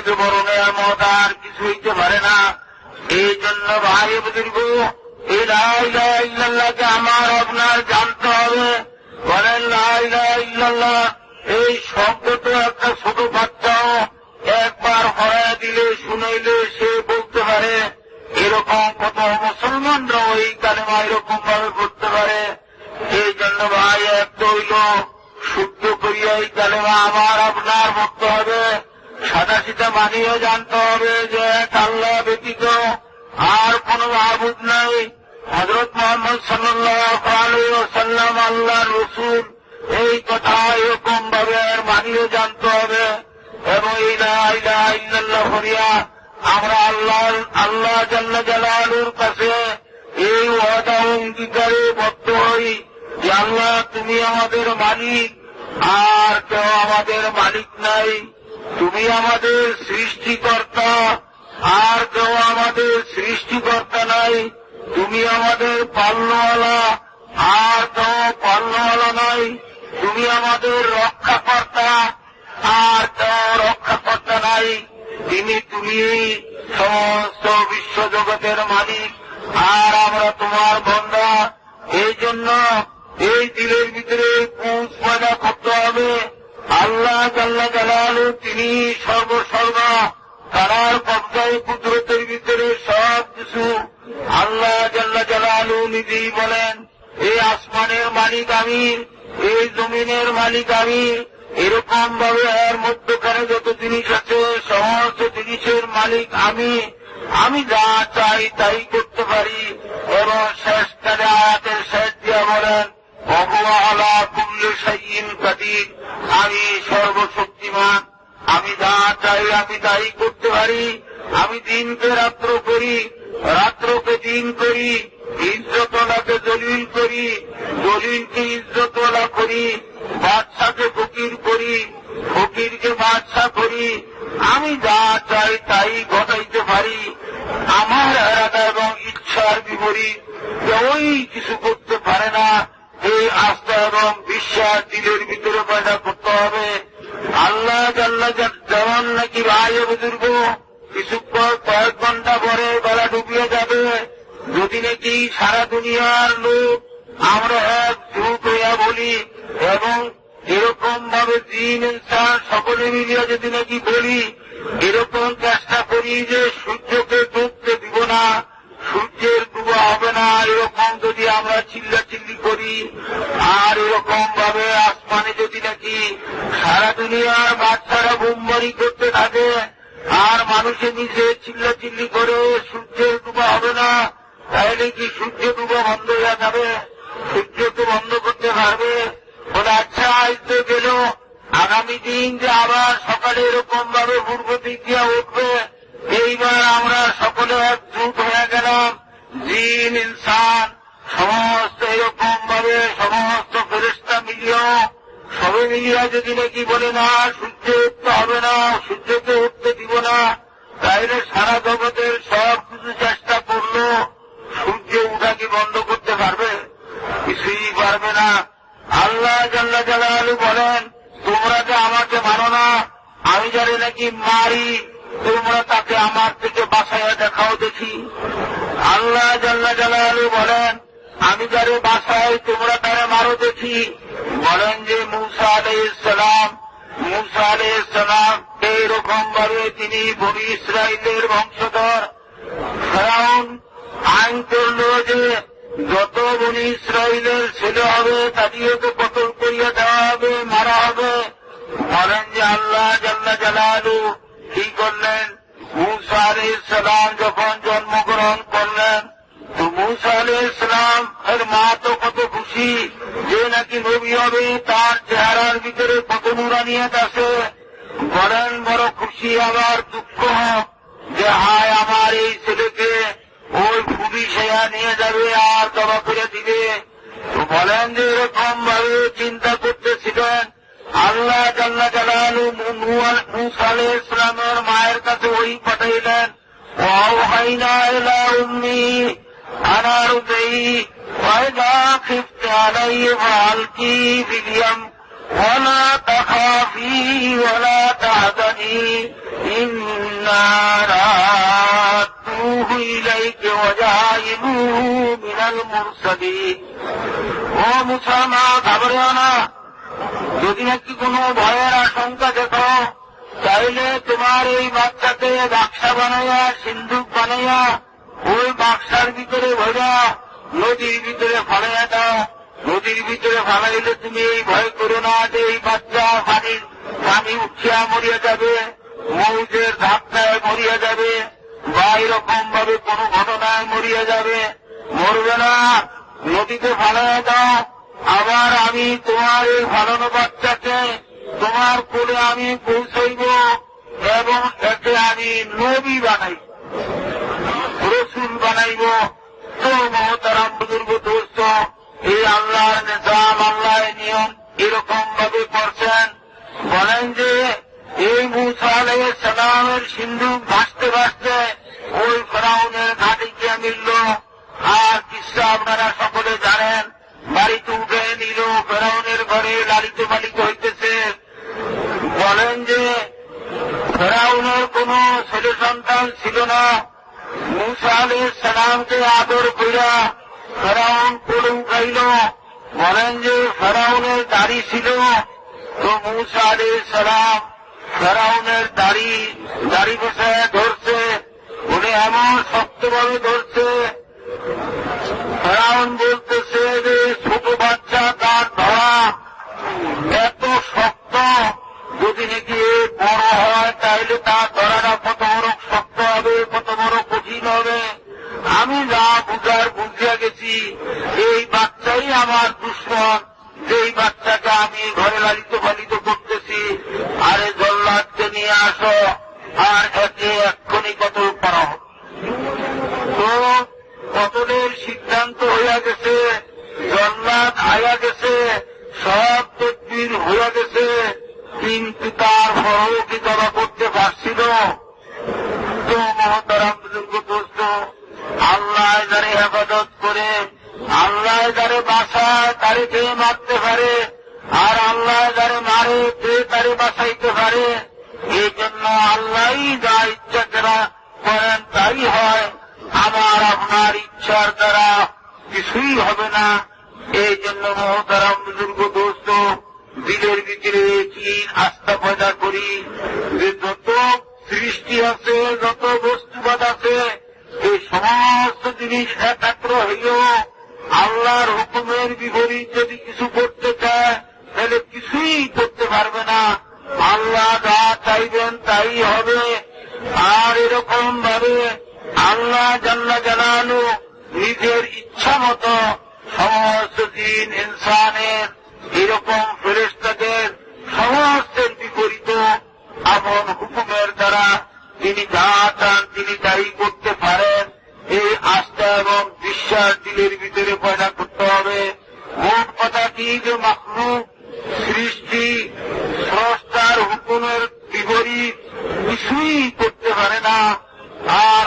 থেকে বড় নেয়ামত আর কিছু হইতে পারে না। এই জন্য ভাই বুজুর্গ, এই লা ইলাহা ইল্লাল্লাহকে আমার আপনার জানতে হবে। বলেন লা ইলাহা ইল্লাল্লাহ, এই শব্দ তো একটা ছোট বাচ্চাও একবার হরায় দিলে শুনাইলে সে বলতে পারে। এরকম কত মুসলমানরাও এই কালেমা এরকম ভাবে পড়তে পারে। এই জন্য ভাই একটা হইল শুদ্ধ করিয়া এই কালেমা আমার আপনার পড়তে হবে। সাদা সিধা মানিয়ে জানতে হবে যে এক আল্লাহ ব্যতীত আর কোন মাবুদ নাই। হযরত মুহাম্মদ সাল্লাল্লাহু আলাইহি ওয়াসাল্লাম আল্লাহর রাসূল, এই কথা এরকম ভাবে মানিয়ে জানতে হবে। এবং এই লা ইলাহা ইল্লাল্লাহ হরিয়া আমরা আল্লাহ জাল্লা জালালুর কাছে এই ওয়াদা অঙ্গীকারে বদ্ধ হই যে আল্লাহ তুমি আমাদের মালিক, আর কেউ আমাদের মালিক নাই। তুমি আমাদের সৃষ্টিকর্তা, আর কেউ আমাদের সৃষ্টিকর্তা নাই। তুমি আমাদের পালনওয়ালা, আর কেউ পালনওয়ালা নাই। তুমি আমাদের রক্ষাকর্তা, আর কেউ রক্ষাকর্তা নাই। তুমি সমস্ত বিশ্বজগতের মালিক, আর আমরা তোমার বান্দা। এই জন্য এই দিলের ভিতরে পুঁজ পয়দা করতে হবে। আল্লাহ জাল্লা জালালু তিনি সর্বসর্বা, তার কবজায় কুদরতের ভিতরে সব কিছু। আল্লাহ জাল্লা জালালু নিজেই বলেন, এই আসমানের মালিক আমি, এই জমিনের মালিক আমি। এরকম ভাবে এর মধ্যখানে যত জিনিস আছে সমস্ত জিনিসের মালিক আমি। আমি যা চাই তাই করতে পারি। এবং শেষকালে আয়াতের শেষ দিয়া বলেন, ওয়া আলা কুল্লি শাইইন কাদির, আমি সর্বশক্তিমান। আমি যা চাই আমি তাই করতে পারি। আমি দিনকে রাত্র করি, রাত্রকে দিন করি, ইজ্জতওয়ালাকে জলিল করি, জলিলকে ইজ্জতওয়ালা করি, বাদশাকে ফকির করি, ফকিরকে বাদশা করি। আমি যা চাই তাই ঘটাইতে পারি। আমার এরাদা এবং ইচ্ছার বিপরীত কেউই কিছু করতে পারে না। এই আস্থা এবং বিশ্বাস দিলের ভিতরে পয়দা করতে হবে। আল্লাহ জাল্লা যেমন নাকি ভাই বুজুর্গ কিছুক্ষণ কয়েক ঘন্টা পরে গলা ডুবিয়ে যাবে। যদি নাকি সারা দুনিয়ার লোক আমরা এক যুগ হইয়া বলি, এবং এরকম ভাবে জিন ইনসান সকলে মিলিয়ে যদি নাকি বলি, এরকম চেষ্টা করি যে সূর্যকে ডুবতে দিব না, সূর্যের ডুবা হবে না, এরকম যদি আমরা চিল্লাচিল্লি করি, আর এরকম ভাবে আসমানে যদি নাকি সারা দুনিয়ার বাচ্চারা বোমবারি করতে থাকে, আর মানুষের নিজে চিল্লাচিল্লি করে সূর্যের ডুবা হবে না, তাহলে কি সূর্য ডুবা বন্ধ হয়ে যাবে? সূর্যকে বন্ধ করতে পারবে? বলে আচ্ছা আজ তো গেল, আগামী দিন যে আবার সকালে এরকম ভাবে পূর্ব দিক দিয়ে উঠবে। এইবার আমরা সকলে একজুট হয়ে গেলাম, জিন ইনসান সমস্ত এরকম ভাবে সমস্ত ফেরেশতা মিলিয়েও সবে মিলিয়া যদি নাকি বলে না সূর্য উঠতে হবে না, সূর্যকে উঠতে দিব না, তাইলে সারা জগতের সব কিছু চেষ্টা করলো, সূর্য উঠা কি বন্ধ করতে পারবে? কিছুই পারবে না। আল্লাহ জাল্লা জালালু বলেন, তোমরা যে আমাকে মানো না, আমি যারে নাকি মারি, তোমরা তাকে আমার থেকে বাঁচাইয়া দেখাও দেখি। আল্লাহ জাল্লা জালালু বলেন, আমি যারে বাঁচাই তোমরা তারে মারো দেখি। বলেন যে মূসা আলাইহিস সালাম, মূসা আলাইহিস সালাম এইরকম ভাবে তিনি বনি ইসরাইলের বংশধর। ফিরআউন আইন করল যে যত বনি ইসরাইলের ছেলে হবে তাদেরকে কতল করিয়া দেওয়া হবে, মারা হবে। বলেন যে আল্লাহ জাল্লা জালালু কি করলেন, মূসা আলাইহিস সালাম যখন জন্মগ্রহণ করলেন, তো মূসা আলাইহিস সালাম এর মা তো কত খুশি যে নাকি নবী হবে, তার চেহারার ভিতরে কত নুরানিয়াত আছে। বলেন বড় খুশি, আবার দুঃখ যে হায় আমার এই ছেলেকে ওই খুবই সেয়া নিয়ে যাবে আর দবা করে দিবে। তো বলেন যে এরকম ভাবে চিন্তা করতেছিলেন। আল্লাহ জাল্লা জালালু মূসা আলাইহিস সালামের মায়ের কাছে ওই পাঠাইলেন, ওয়াওহাইনা ইলা উম্মি আনা রুদি ওয়াইদা খিফতি আলাইহি ফালকি ফিল ইয়াম ওয়ালা তাখাফি ওয়ালা তাহজানি ইব্রাহিম ইন্না রাদ্দুহু ইলাইকা ওয়া জাইলুহু মিনাল মুরসালিন। ও মুসা, মা ঘাবড়েও না। যদি নাকি কোনো ভয়ের আশঙ্কা দেখো, তাইলে তোমার এই বাচ্চাকে বাক্সা বানাইয়া, সিন্ধুক বানাইয়া ওই বাক্সার ভিতরে ভরা নদীর ভিতরে ফালাইয়া দাও। নদীর ভিতরে ফালাইলে তুমি এই ভয় করো না যে এই বাচ্চা পানি উঠিয়া মরিয়া যাবে, মৌজের ধাক্কায় মরিয়া যাবে, বা এরকম ভাবে কোনো ঘটনায় মরিয়া যাবে। মরবে না, নদীতে ফালাইয়া দাও। আবার আমি তোমার এই ফালানো বাচ্চাকে তোমার কোলে আমি পৌঁছাইব এবং একে আমি নবী বানাইব, রসুল বানাইব। তো মহতারাম বুজুর্গ দোস্ত, এই আল্লাহর নিজাম, আল্লাহর নিয়ম এরকম ভাবে করছেন। বলেন যে এই মুসা আলাইহিস সালামের সিন্ধুক ভাসতে ভাসতে ওই ফেরাউনের ঘাটে গিয়ে মিলল। আর কিসা আপনারা সকলে জানেন, বাড়িতে উঠে নিল, ফেরাউনের ঘরে লালিত পালিত হইতেছে। বলেন যে ফেরাউনের কোন ছেলে সন্তান ছিল না। মুসা আলাইহিস সালামকে আদর কইরা ফেরাউন কোলে উঠাইল। বলেন যে ফেরাউনের দাড়ি ছিল, তো মুসা আলাইহিস সালাম ফেরাউনের দাড়ি বসায় ধরছে। উনি এমন শক্তভাবে ধরছে, ফেরাউন বলতেছে যে ছোট বাচ্চা তার ধরা এত শক্ত, যদি নাকি বড় হয় তাহলে তার ধরাটা কত বড় শক্ত হবে, কত বড় কঠিন হবে। আমি যা বুঝার বুঝিয়া গেছি, এই বাচ্চাই আমার দুশ্মন, যেই বাচ্চাকে আমি ঘরে লালিত পালিত করতেছি। আরে জল্লাদকে নিয়ে আসো আর একে এক্ষুনি কতল করা হবে। তো কতলের সিদ্ধান্ত হইয়া গেছে, জল্লাদ আয়া গেছে, সব তদবির হইয়া গেছে, কিন্তু তার পরও কি তারা করতে পারছিল? তো মহতারাম বুজুর্গ দোস্ত, আল্লাহ যারে হেফাজত করে, আল্লাহ যারে বাঁচায় তারে কে মারতে পারে, আর আল্লাহ যারে মারে কে তারে বাঁচাইতে পারে। এই জন্য আল্লাহই যা ইচ্ছা করেন তাই হয়, আমার আপনার ইচ্ছার দ্বারা কিছুই হবে না। এই জন্য মহতারাম বুজুর্গ দোস্ত, দিলের ভিতরে কি আস্থা পয়দা করি যে যত সৃষ্টি আছে, যত বস্তুবাদ আছে, এই সমস্ত জিনিস একাত্র হইল আল্লাহর হুকুমের বিপরীত যদি কিছু করতে চায় তাহলে কিছুই করতে পারবে না। আল্লাহ যা চাইবেন তাই হবে। আর এরকম ভাবে আল্লাহ জাল্লা জালালু নিজের ইচ্ছা মতো সমস্ত জিন ইনসানের, এরকম ফেরেশতাদের সমস্তের বিপরীত আপন হুকুমের দ্বারা তিনি যা চান তিনি তাই করতে পারেন। এই আস্থা এবং বিশ্বাস দিলের ভিতরে পয়দা করতে হবে। মোট কথা কি যে মাখলুক সৃষ্টি স্রষ্টার হুকুমের বিপরীত কিছুই করতে পারে না। আর